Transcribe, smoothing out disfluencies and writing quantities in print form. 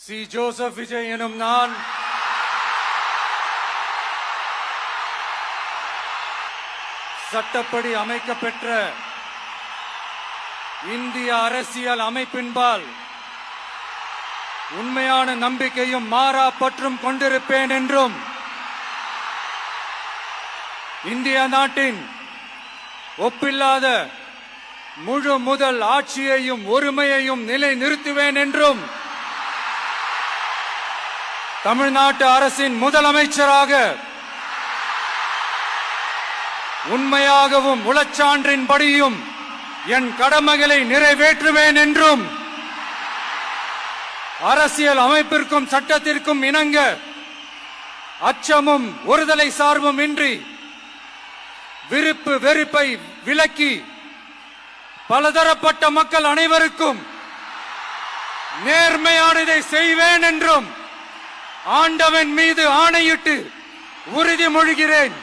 C. Joseph Vijay எனும் நான் சட்டப்படி அமைக்கப்பெற்ற இந்திய அரசியல் அமைப்பின்பால் உண்மையான நம்பிக்கையும் மாறா பற்றும் கொண்டிருப்பேன் என்றும் இந்திய நாட்டின் ஒப்பில்லாத முழு முதல் ஆட்சியையும் ஒருமையையும் நிலைநிறுத்துவேன் என்றும் தமிழ்நாட்டு அரசின் முதலமைச்சராக உண்மையாகவும் உளச்சான்றின்படியும் என் கடமைகளை நிறைவேற்றுவேன் என்றும் அரசியல் அமைப்பிற்கும் சட்டத்திற்கும் இணங்க அச்சமும் ஒருதலை சார்பும் இன்றி விருப்பு வெறுப்பை விலக்கி பலதரப்பட்ட மக்கள் அனைவருக்கும் நேர்மையானதை செய்வேன் என்றும் ஆண்டவன் மீது ஆணையிட்டு உறுதிமொழிகிறேன்.